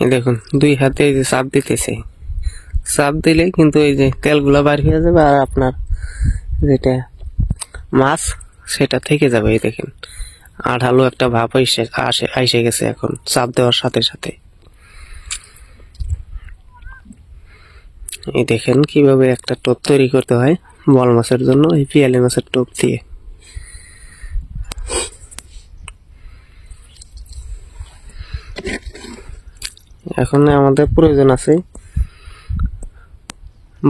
এই দেখুন দুই হাতে এই যে চাপ দিতেছে, চাপ দিলে কিন্তু এই যে তেলগুলা বাইর হয়ে যাবে আর আপনার যেটা মাছ সেটা থেকে যাবে। এই দেখেন আঠালো একটা ভাব এসে গেছে এখন চাপ দেওয়ার সাথে সাথে। এই দেখেন কিভাবে একটা টোপ তৈরি করতে হয় বল মাছের জন্য এই পিয়ালি মাছের টোপ দিয়ে। এখন আমাদের প্রয়োজন আছে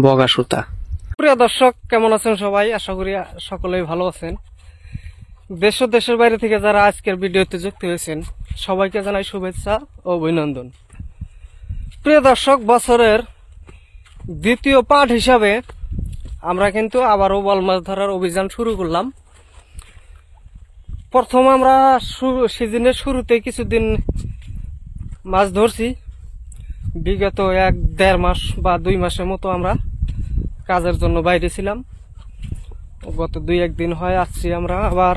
বগা সুতা। প্রিয় দর্শক, কেমন আছেন সবাই? আশা করি সকলেই ভালো আছেন। দেশ ও দেশের বাইরে থেকে যারা আজকের ভিডিওতে যুক্ত হয়েছেন সবাইকে জানাই শুভেচ্ছা ও অভিনন্দন। প্রিয় দর্শক, বছরের দ্বিতীয় পাঠ হিসাবে আমরা কিন্তু আবারও বল মাছ ধরার অভিযান শুরু করলাম। প্রথম আমরা সিজনের শুরুতে কিছুদিন মাছ ধরছি। বিগত 1-1.5 মাস বা 2 মাসের মতো আমরা কাজের জন্য বাইরে ছিলাম। গত 2-1 দিন হয় আসছি আমরা আবার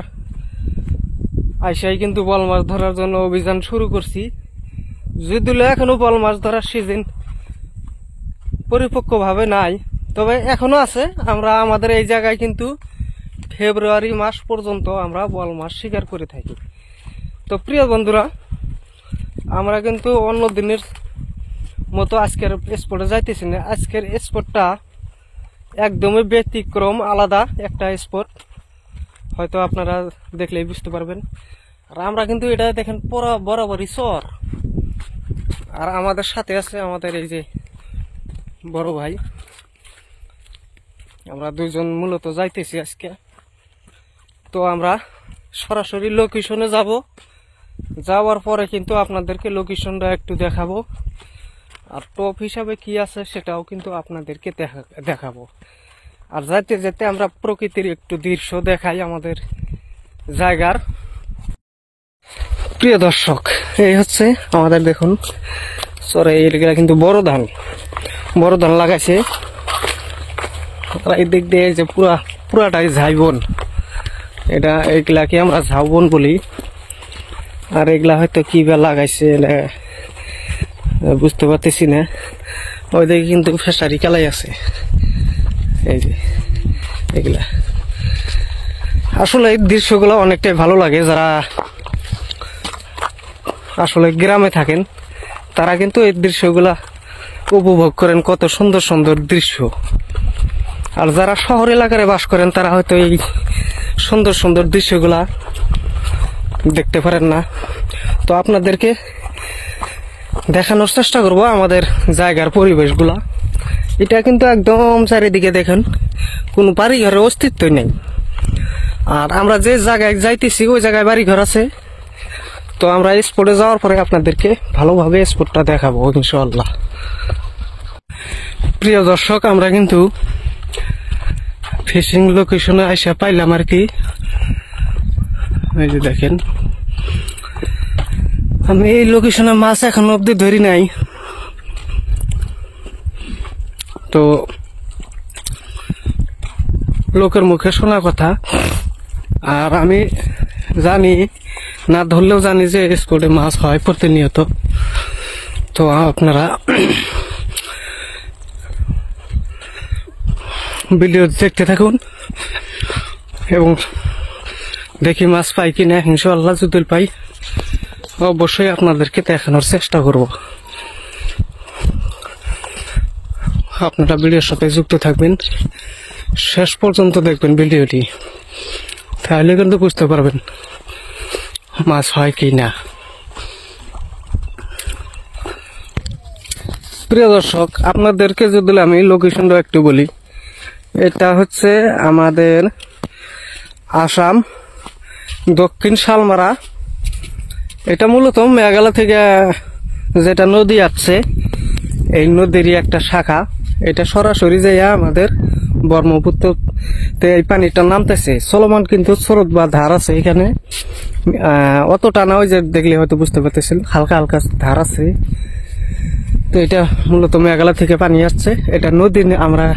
আইসাই কিন্তু বল মাছ ধরার জন্য অভিযান শুরু করছি। যদিও এখনো বল মাছ ধরার সিজন পরিপক্কভাবে নাই, তবে এখনো আছে। আমরা আমাদের এই জায়গায় কিন্তু ফেব্রুয়ারি মাস পর্যন্ত আমরা বল মাছ শিকার করে থাকি। তো প্রিয় বন্ধুরা, আমরা কিন্তু অন্য দিনের মতো আজকের স্পটে যাইতেছি না। আজকের স্পটটা একদমই ব্যতিক্রম, আলাদা একটা স্পট, হয়তো আপনারা দেখলেই বুঝতে পারবেন। আর আমরা কিন্তু এটা দেখেন বরাবরই চর। আর আমাদের সাথে আছে আমাদের এই যে বড় ভাই। আমরা দুইজন মূলত যাইতেছি আজকে। তো আমরা সরাসরি লোকেশনে যাব, যাওয়ার পরে কিন্তু আপনাদেরকে লোকেশনটা একটু দেখাবো, আর টপ হিসাবে কি আছে সেটাও কিন্তু আপনাদেরকে দেখাবো। আর যাইতে যেতে আমরা প্রকৃতির একটু দৃশ্য দেখাই আমাদের জায়গার। প্রিয় দর্শক, এই হচ্ছে আমাদের দেখুন সরে এইগুলা কিন্তু বড় ধান লাগাইছে। এই দিক দিয়ে যে পুরাটাই ঝাইবন, এইগুলাকে আমরা ঝাউবন বলি। আর এগুলা হয়তো কি বা লাগাইছে বুঝতে পারতেছি না। ওই দিকে কিন্তু ফেসারি কালাই আছে। এই যে এগুলা আসলে এই দৃশ্যগুলো অনেকটাই ভালো লাগে। যারা আসলে গ্রামে থাকেন তারা কিন্তু এই দৃশ্যগুলা উপভোগ করেন, কত সুন্দর সুন্দর দৃশ্য। আর যারা শহর এলাকায় বাস করেন তারা হয়তো এই সুন্দর সুন্দর দৃশ্যগুলা দেখতে পারেন না। তো আপনাদেরকে দেখানোর চেষ্টা করব আমাদের জায়গার পরিবেশগুলা। এটা কিন্তু একদম চারিদিকে দেখেন কোনো বাড়ি ঘরের অস্তিত্বই নেই। আর আমরা যে জায়গায় যাইতেছি ওই জায়গায় বাড়ি ঘর আছে। তো আমরা স্পটে যাওয়ার পরে আপনাদেরকে ভালোভাবে স্পটটা দেখাবো ইনশাআল্লাহ। প্রিয় দর্শক, আমরা কিন্তু ফিশিং লোকেশনে আইসা পাইলাম আর কি। এই যে দেখেন, আমি এই লোকেশনে মাছ এখন অব্দি ধরি নাই। তো লোকের মুখে শোনা কথা, আর আমি জানি না ধরলেও জানি যে স্পটে মাছ হয় প্রতিনিয়ত। তো আপনারা ভিডিও দেখতে থাকুন এবং দেখি মাছ পাই কিনা। ইনশাআল্লাহ যদি পাই অবশ্যই আপনাদেরকে দেখানোর চেষ্টা করব। আপনারা ভিডিওর সাথে যুক্ত থাকবেন, শেষ পর্যন্ত দেখবেন ভিডিওটি, তাহলে কিন্তু বুঝতে পারবেন মাছ হয় কি না। প্রিয় দর্শক, আপনাদেরকে যদি আমি লোকেশনটা একটু বলি, এটা হচ্ছে আমাদের আসাম দক্ষিণ শালমারা। এটা মূলত মেঘালয় থেকে যেটা নদী আসছে এই নদীরই একটা শাখা। এটা সরাসরি যাইয়া আমাদের ব্রহ্মপুত্রতে এই পানিটা নামতেছে। চলমান কিন্তু স্রোত বা ধার আছে এখানে, অতটা না, ওই যে দেখলে হয়তো বুঝতে পারতেছেন হালকা হালকা ধার আছে। তো এটা মূলত মেঘালয় থেকে পানি আসছে। এটা নদী, আমরা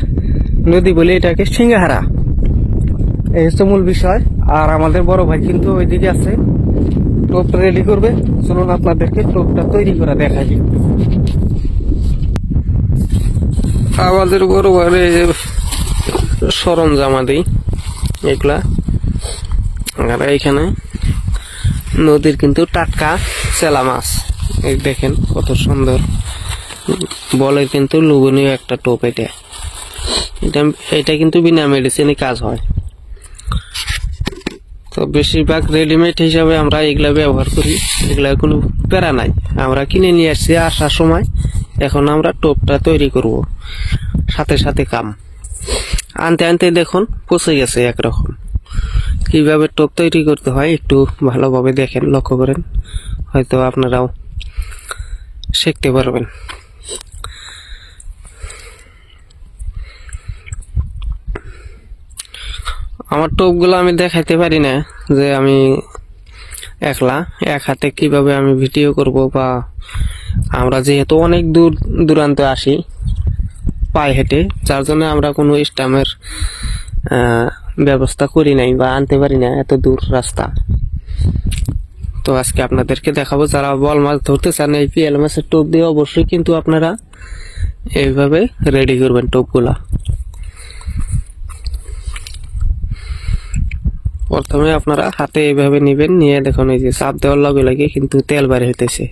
নদী বলি এটাকে সিংহারা। এই হচ্ছে মূল বিষয়। আর আমাদের বড় ভাই কিন্তু ওইদিকে আছে, টোপ রেডি করবে। চলুন আপনাদেরকে টোপটা তৈরি করা দেখাই। আমাদের বড় বড় সরঞ্জাম আদি এগুলা, আর এইখানে নদীর কিন্তু টাটকা চেলা মাছ, এই দেখেন কত সুন্দর বলে, কিন্তু লোভনীয় একটা টোপ। এটা কিন্তু বিনা মেডিসিনে কাজ হয়। তো বেশিরভাগ রেডিমেড হিসাবে আমরা এগুলা ব্যবহার করি, এগুলা কোনো প্যারা নাই। আমরা কিনে নিয়ে আসছি আসার সময়, এখন আমরা টোপটা তৈরি করব, সাথে সাথে কাম। আনতে আনতে দেখুন পচে গেছে একরকম। কিভাবে টোপ তৈরি করতে হয় একটু ভালোভাবে দেখেন, লক্ষ্য করেন, হয়তো আপনারাও শিখতে পারবেন। আমার টোপগুলো আমি দেখাইতে পারি না, যে আমি একলা এক হাতে কিভাবে আমি ভিডিও করব, বা আমরা যেহেতু অনেক দূর দূরান্তে আসি পায়ে হেঁটে, যার জন্য আমরা কোনো স্টামের ব্যবস্থা করি নাই বা আনতে পারি না এত দূর রাস্তা। তো আজকে আপনাদেরকে দেখাবো, যারা বল মাছ ধরতে চান এই পিএল মাছের টোপ দিয়ে অবশ্যই কিন্তু আপনারা এইভাবে রেডি করবেন টোপগুলা। প্রথমে আপনারা হাতে এইভাবে নিবেন, নিয়ে দেখুন এই যে চাপ দেওয়ার লগে লাগে কিন্তু তেল বাইরে হইতেছে।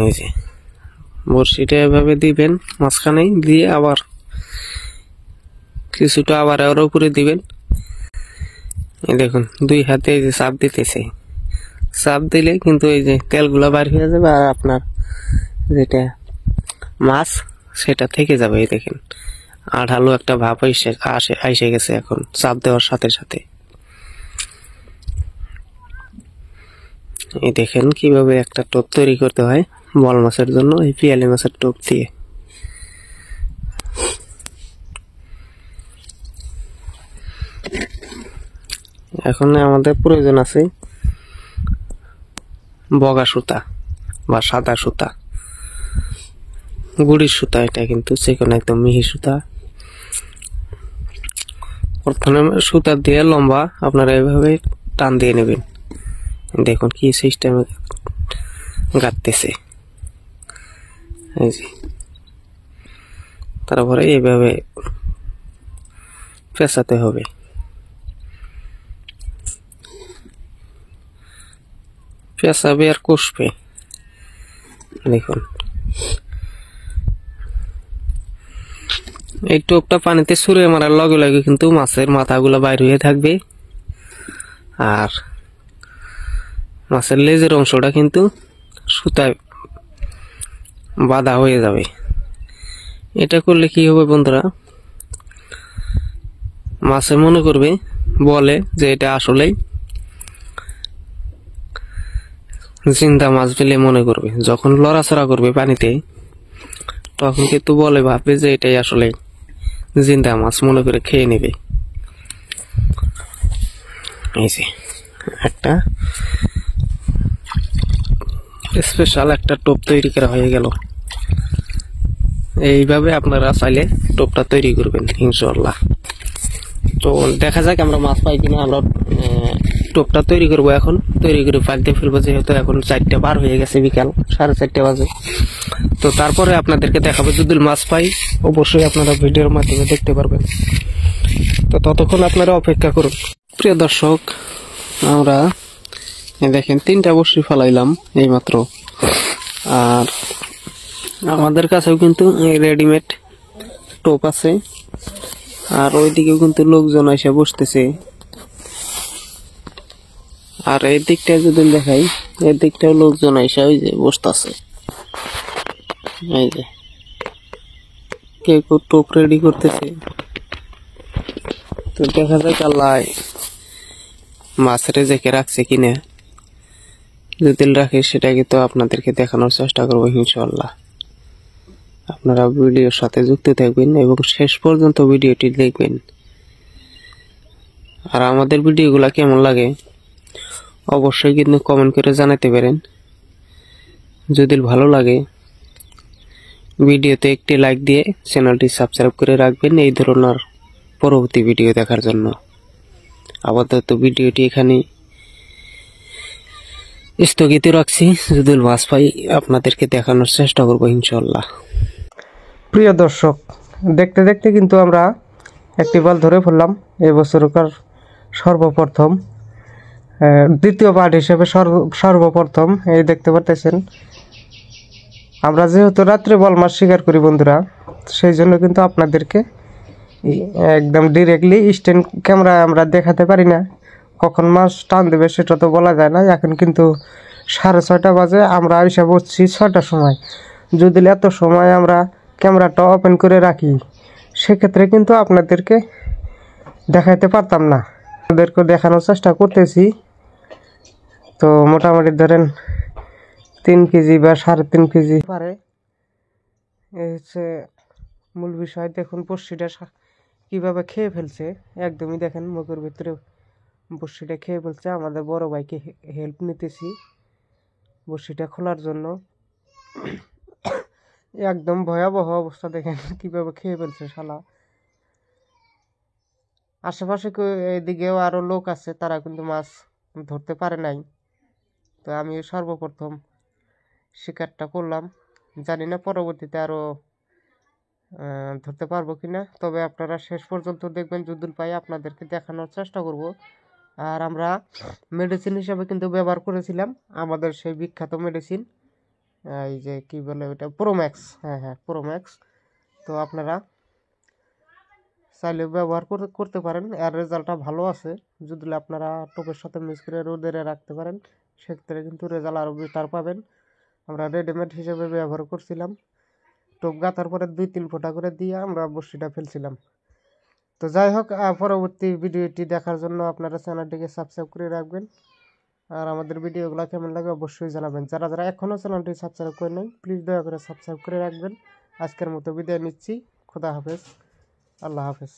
এই যে বড়শিটা এভাবে দিবেন মাঝখানে দিয়ে, আবার কিছুটা আবার ওর উপরে দিবেন। এই দেখুন দুই হাতে এই যে চাপ দিতেছে, চাপ দিলে কিন্তু এই যে তেলগুলা বাইর হয়ে যাবে, আর আপনার যেটা মাছ সেটা থেকে যাবে। এই দেখেন আঠালো একটা ভাব এসে গেছে এখন চাপ দেওয়ার সাথে সাথে। এই দেখেন কিভাবে একটা টোপ তৈরি করতে হয় বল মাছের জন্য এই পিয়ালি মাছের টোপ দিয়ে। এখন আমাদের প্রয়োজন আছে বগা সুতা বা সাদা সুতা, গুড়ির সুতা। এটা কিন্তু সেখানে একদম মিহি সুতা। প্রথমে সুতা দিয়ে লম্বা আপনারা এভাবে টান দিয়ে নেবেন। দেখুন কি সিস্টেমে গাঁথতেছে, এই যে। তারপরে এইভাবে পেঁচাতে হবে। পেঁচাবে আর কষবে। দেখুন এই টোপটা পানিতে ছুঁড়ে মারার লগে লগে কিন্তু মাছের মাথাগুলো বাইর হয়ে থাকবে, আর মাছের লেজের অংশটা কিন্তু সুতায় বাঁধা হয়ে যাবে। এটা করলে কি হবে বন্ধুরা, মাছে মনে করবে, বলে যে এটা আসলেই জিন্দা মাছ বলে মনে করবে। যখন লড়াচড়া করবে পানিতে, তখন কিন্তু বলে ভাববে যে এটাই আসলে জিন্দা মাছ মনে করে খেয়ে নেবে। এই যে একটা স্পেশাল একটা টোপ তৈরি করা হয়ে গেল। এইভাবে আপনারা চাইলে টোপটা তৈরি করবেন ইনশাআল্লাহ। তো দেখা যাক আমরা মাছ পাই কিনা। আমরা টোপটা তৈরি করবো, এখন তৈরি করে পানিতে ফেলবো, যেহেতু এখন 4টা পার হয়ে গেছে, বিকাল 4:30 বাজে। তো তারপরে আপনাদেরকে দেখাবো, যদি মাছ পাই অবশ্যই আপনারা ভিডিওর মাধ্যমে দেখতে পারবেন। তো ততক্ষণ আপনারা অপেক্ষা করুন। প্রিয় দর্শক, আমরা দেখেন 3টা বড়শি ফেলাইলাম এইমাত্র, আর আমাদের কাছেও কিন্তু রেডিমেড টোপ আছে, আর ওইদিকেও কিন্তু লোকজন এসে বসতেছে। আর এই দিকটা যদি দেখাই, এই দিকটাও লোকজন এসে ওই যে বসতেছে। এই যে কেউ টোপ রেডি করতেছে। তো দেখা যাক আল্লাহ মাছ রেজেকে রাখছে কিনা। যদি রাখে সেটাকে তো আপনাদেরকে দেখানোর চেষ্টা করবো ইনশাআল্লাহ। আপনারা ভিডিওর সাথে যুক্ত থাকবেন এবং শেষ পর্যন্ত ভিডিওটি দেখবেন। আর আমাদের ভিডিওগুলা কেমন লাগে অবশ্যই কিন্তু কমেন্ট করে জানাতে পারেন। যদি ভালো লাগে ভিডিওতে একটি লাইক দিয়ে চ্যানেলটি সাবস্ক্রাইব করে রাখবেন এই ধরনের পরবর্তী ভিডিও দেখার জন্য। আপাতত ভিডিওটি এখানে স্থগিত রাখছি। যদি মাছ পাই আপনাদেরকে দেখানোর চেষ্টা করবো ইনশাল্লাহ। প্রিয় দর্শক, দেখতে দেখতে কিন্তু আমরা একটি বাল ধরে ফেললাম। এবছরকার সর্বপ্রথম দ্বিতীয় পার্ট হিসেবে সর্বপ্রথম এই দেখতে পারতেছেন। আমরা যেহেতু রাত্রে বল মাছ শিকার করি বন্ধুরা, সেই জন্য কিন্তু আপনাদেরকে একদম ডিরেক্টলি স্ট্যান্ড ক্যামেরায় আমরা দেখাতে পারি না। কখন মাছ টান দেবে সেটা তো বলা যায় না। এখন কিন্তু 6:30 বাজে, আমরা এসে বসছি 6টার সময়। যদি এত সময় আমরা ক্যামেরাটা ওপেন করে রাখি সেক্ষেত্রে কিন্তু আপনাদেরকে দেখাইতে পারতাম না। আপনাদেরকে দেখানোর চেষ্টা করতেছি। তো মোটামুটি ধরেন 3 কেজি বা 3.5 কেজি পারে। এই হচ্ছে মূল বিষয়। দেখুন বড়শিটা কিভাবে খেয়ে ফেলছে, একদমই দেখেন মুখের ভিতরে বড়শিটা খেয়ে ফেলছে। আমাদের বড় ভাইকে হেল্প নিতেছি বড়শিটা খোলার জন্য। একদম ভয়াবহ অবস্থা, দেখেন কিভাবে খেয়ে ফেলছে শালা। আশেপাশে এদিকেও আরো লোক আছে, তারা কিন্তু মাছ ধরতে পারে নাই। তো আমি সর্বপ্রথম শিকারটা করলাম। জানি না পরবর্তীতে আরো ধরতে পারবো কিনা, তবে আপনারা শেষ পর্যন্ত দেখবেন। যদি পাই আপনাদেরকে দেখানোর চেষ্টা করব। আর আমরা মেডিসিন হিসাবে কিন্তু ব্যবহার করেছিলাম আমাদের সেই বিখ্যাত মেডিসিন, এই যে কি বলে ওটা, প্রোম্যাক্স। হ্যাঁ, প্রোম্যাক্স। তো আপনারা চাইলে ব্যবহার করতে পারেন, এর রেজাল্টটা ভালো আছে। যদি আপনারা টোপের সাথে মিক্স করে রোদে রাখতে পারেন সেক্ষেত্রে কিন্তু রেজাল্ট আরও বেটার পাবেন। আমরা রেডিমেড হিসেবে ব্যবহার করছিলাম। টোপ গাঁথার পরে 2-3 ফোঁটা করে দিয়ে আমরা বড়শিটা ফেলছিলাম। তো যাই হোক, পরবর্তী ভিডিওটি দেখার জন্য আপনারা চ্যানেলটিকে সাবস্ক্রাইব করে রাখবেন। আর আমাদের ভিডিওগুলো কেমন লাগে অবশ্যই জানাবেন। যারা যারা এখনও চ্যানেলটি সাবস্ক্রাইব করে নেই প্লিজ দয়া করে সাবস্ক্রাইব করে রাখবেন। আজকের মতো বিদায় নিচ্ছি। খোদা হাফেজ, আল্লাহ হাফেজ।